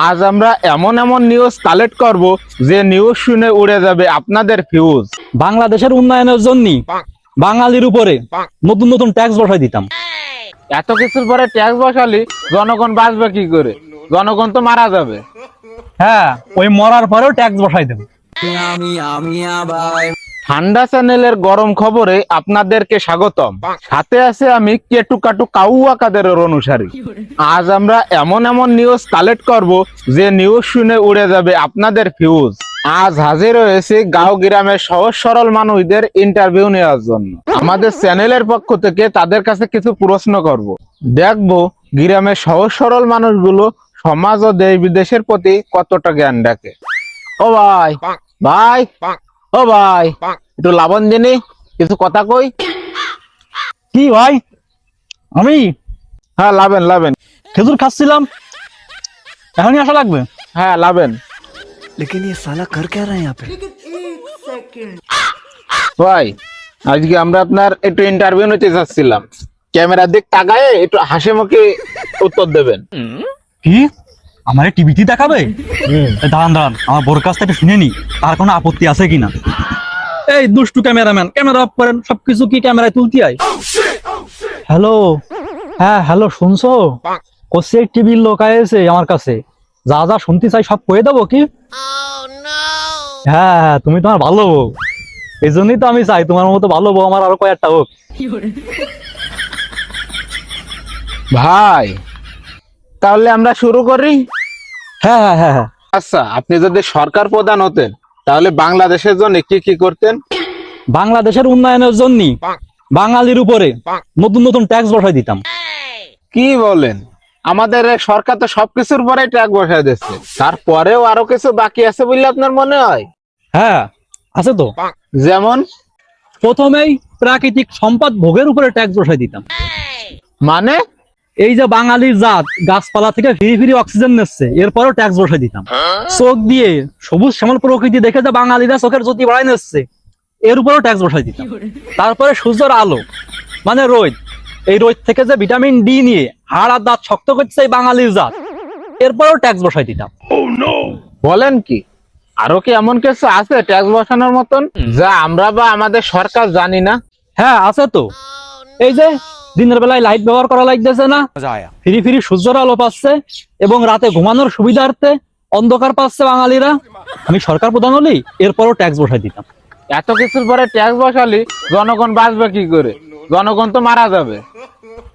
আজ আমরা এমন এমন নিউজ কালেক্ট করব যে নিউজ শুনে উড়ে যাবে আপনাদের ফিউজ। বাংলাদেশের উন্নয়নের জন্য বাঙালির উপরে নতুন নতুন ট্যাক্স বসাই দিতাম। এত কিছুর পরে ট্যাক্স বসালি জনগণ বাঁচবে কি করে? জনগণ তো মারা যাবে। হ্যাঁ, ওই মরার পরেও ট্যাক্স বসাই দেব। ঠান্ডা চ্যানেলের গরম খবরে আপনাদেরকে স্বাগতম। সাথে আছে আমি কেটু কাটু কাউয়া কাদেরের অনুসারী। আজ আমরা এমন এমন নিউজ কালেক্ট করব যে নিউজ শুনে উড়ে যাবে আপনাদের ফিউজ। আজ হাজির হয়েছে গাঁও গ্রামের সহজ সরল মানুষদের ইন্টারভিউ নেওয়ার জন্য। আমাদের চ্যানেলের পক্ষ থেকে তাদের কাছে কিছু প্রশ্ন করব। দেখবো গ্রামের সহজ সরল মানুষগুলো সমাজ ও দেশ বিদেশের প্রতি কতটা জ্ঞান রাখে। ও ভাই ভাই ও ভাই, একটু লাবণ দিনি, কিছু কথা কই। কি ভাই? আমি হ্যাঁ লাবেন লাবেন। খেজুর খাচ্ছিলাম, এখনই আসা লাগবে? হ্যাঁ লাবেন। लेकिन ये साला कर क्या रहा है यहाँ पे? ভাই আজকে আমরা আপনার একটু ইন্টারভিউ নিতে যাচ্ছিলাম। ক্যামেরার দিক তাকায় একটু হাসি মুখে উত্তর দেবেন। কি আমার টিভিতে দেখাবে? দাঁড়ান দাঁড়ান, আমার বোর কাছ থেকে শুনে নি তার কোনো আপত্তি আছে কিনা। এই দুষ্টু ক্যামেরাম্যান, ক্যামেরা অফ করেন। সবকিছু কি ক্যামেরায় তুলতে হয়? হ্যালো, হ্যাঁ হ্যালো, শুনছো? কোসে টিভির লোক আয়েছে আমার কাছে, যা যা শুনতে চাই সব কয়ে দেবো কি? হ্যাঁ হ্যাঁ, তুমি তোমার ভালো বউ, এই জন্যই তো আমি চাই তোমার মতো ভালো বউ আমার আরো কয়েকটা হোক। ভাই তাহলে আমরা শুরু করি। হ্যাঁ হ্যাঁ হ্যাঁ হ্যাঁ। আচ্ছা, আপনি যদি সরকার প্রধান হতেন তাহলে বাংলাদেশের জন্য কি কি করতেন? বাংলাদেশের উন্নয়নের জন্য বাঙালির উপরে নতুন নতুন ট্যাক্স বসাই দিতাম। কি বলেন? আমাদের এই সরকার তো সবকিছুর পরে ট্যাক্স বসায় দিচ্ছে, তারপরেও আরো কিছু বাকি আছে বলে আপনার মনে হয়? হ্যাঁ আছে তো। যেমন? প্রথমেই প্রাকৃতিক সম্পদ ভোগের উপরে ট্যাক্স বসাই দিতাম। মানে? এই যে বাঙালির জাত গাছপালা থেকে ফ্রি ফ্রি অক্সিজেন নিচ্ছে, এরপরও ট্যাক্স বসাই দিতাম। চোখ দিয়ে সবুজ শ্যামল প্রকৃতি দেখে যে বাঙালিরা চোখের জ্যোতি বাড়াই নিচ্ছে, এর উপরও ট্যাক্স বসাই দিতাম। তারপরে সূর্যের আলো মানে রোদ, এই রোদ থেকে যে ভিটামিন ডি নিয়ে হাড় আর দাঁত শক্ত করছে এই বাঙালির জাত, এরপরও ট্যাক্স বসাই দিতাম। বলেন কি? আরো কি এমন কিছু আছে ট্যাক্স বসানোর মতন যা আমরা বা আমাদের সরকার জানি না? হ্যাঁ আছে তো। এই যে দিনের বেলায় লাইট ব্যবহার করা লাগতেছে না, ফ্রি ফ্রি সূর্যের আলো পাচ্ছে, এবং রাতে ঘুমানোর সুবিধার্থে অন্ধকার পাচ্ছে বাঙালিরা। আমি সরকার প্রধান হলেই এরপরও ট্যাক্স বসাই দিতাম। এত কিছুর পরে ট্যাক্স বসালি জনগণ বাঁচবে কি করে? জনগণ তো মারা যাবে।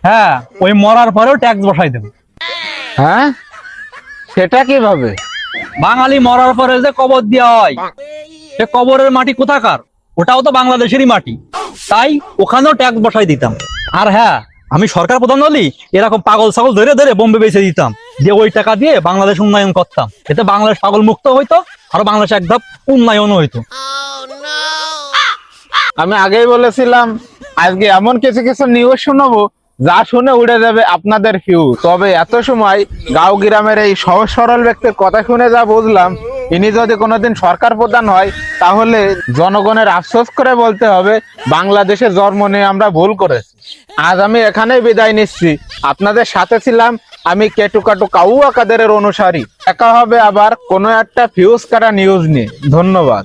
হ্যাঁ, ওই মরার পরেও ট্যাক্স বসাই দেব। হ্যাঁ, সেটা কিভাবে? বাঙালি মরার পরে যে কবর দেওয়া হয়, সে কবরের মাটি কোথাকার? ওটাও তো বাংলাদেশেরই মাটি, তাই ওখানেও ট্যাক্স বসাই দিতাম। আর হ্যাঁ, আমি সরকার প্রধান হলেই এরকম পাগল ছাগল ধরে ধরে বোম্বে বেচে দিতাম, যে ওই টাকা দিয়ে বাংলাদেশ উন্নয়ন করতাম। এতে বাংলাদেশ পাগল মুক্ত হইতো, আর বাংলাদেশ এক ধাপ উন্নয়ন হইতো। আমি আগেই বলেছিলাম আজকে এমন কিছু কিছু নিউজ শোনাবো যা শুনে উড়ে যাবে আপনাদের ফিউ। তবে এত সময় গাঁও গ্রামের এই সহজ সরল ব্যক্তির কথা শুনে যা বুঝলাম, ইনি যদি কোনোদিন সরকার প্রধান হয় তাহলে জনগণের আফসোস করে বলতে হবে বাংলাদেশে জন্ম নিয়ে আমরা ভুল করেছি। আজ আমি এখানেই বিদায় নিচ্ছি। আপনাদের সাথে ছিলাম আমি কেটু কাটু কাউয়া কাদেরের অনুসারী। দেখা হবে আবার কোনো একটা ফিউজ কাটা নিউজ নিয়ে। ধন্যবাদ।